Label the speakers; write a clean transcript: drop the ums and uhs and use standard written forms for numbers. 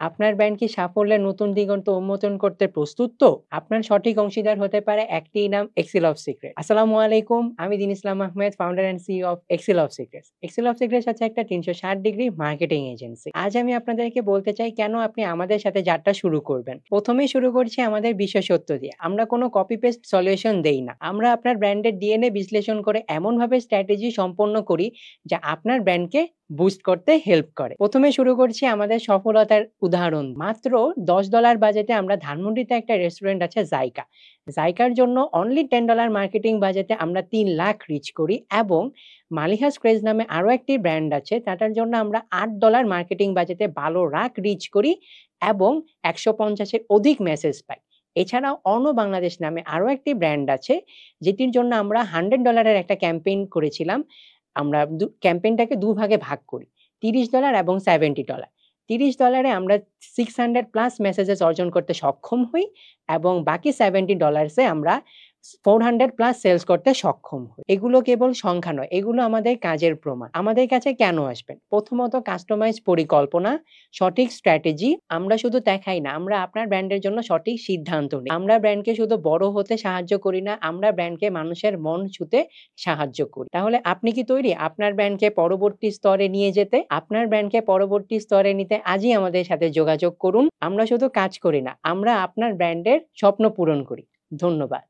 Speaker 1: আপনার ব্র্যান্ড কি সাফল্যের নতুন দিগন্ত উন্মোচন করতে প্রস্তুত তো? আপনার সঠিক অংশীদার হতে পারে একটি নাম এক্সেল অফ সিক্রেট। আসসালামু আলাইকুম। আমি Din Islam Ahmed, founder and CEO of Excel of Secrets. Excel of Secrets হচ্ছে একটা ৩৬০ ডিগ্রি মার্কেটিং এজেন্সি। আজ আমি আপনাদেরকে বলতে চাই কেন আপনি আমাদের সাথে যাত্রা শুরু করবেন। প্রথমেই শুরু করছি আমাদের বিশেষত্ব দিয়ে। আমরা কোনো কপি পেস্ট সলিউশন দেই না। আমরা আপনার ব্র্যান্ডের ডিএনএ বিশ্লেষণ করে এমনভাবে স্ট্র্যাটেজি সম্পন্ন করি যা আপনার ব্র্যান্ডকে বুস্ট করতে হেল্প করে। প্রথমে শুরু করছি আমাদের সফলতার উদাহরণ। মাত্র $10 বাজেটে আমরা ধানমন্ডিতে একটা রেস্টুরেন্ট আছে জাইকা। জাইকার জন্য অনলি $10 মার্কেটিং বাজেটে আমরা ৩ লাখ রিচ করি এবং মালিহাস ক্রেজ নামে আরো একটি ব্র্যান্ড আছে তাটার জন্য আমরা $8 মার্কেটিং বাজেটে ১২ লাখ রিচ করি এবং ১৫০ এর অধিক মেসেজ পাই। এছাড়াও অনো বাংলাদেশ নামে আরো একটি ব্র্যান্ড আছে যেটির জন্য আমরা $100 এর একটা ক্যাম্পেইন করেছিলাম। আমরা ক্যাম্পেইনটাকে ২ ভাগে ভাগ করি। $30 এবং $70। $30 এ আমরা 600 প্লাস মেসেজেস অর্জন করতে সক্ষম হই এবং বাকি $70 এ আমরা 400 প্লাস সেলস করতে সক্ষম হই। এগুলো কেবল সংখ্যা নয়, এগুলো আমাদের কাজের প্রমাণ। আমাদের কাছে কেন আসবেন? প্রথমত কাস্টমাইজ পরিকল্পনা, সঠিক স্ট্র্যাটেজি। আমরা শুধু দেখাই না, আমরা আপনার ব্র্যান্ডের জন্য সঠিক সিদ্ধান্ত নিই। আমরা ব্র্যান্ডকে শুধু বড় হতে সাহায্য করি না, আমরা ব্র্যান্ডকে মানুষের মন ছুঁতে সাহায্য করি। তাহলে আপনি কি তৈরি আপনার ব্র্যান্ডকে পরবর্তী স্তরে নিয়ে যেতে? আপনার ব্র্যান্ডকে পরবর্তী স্তরে নিতে আজই আমাদের সাথে যোগাযোগ করুন। আমরা শুধু কাজ করি না, আমরা আপনার ব্র্যান্ডের স্বপ্ন পূরণ করি। ধন্যবাদ।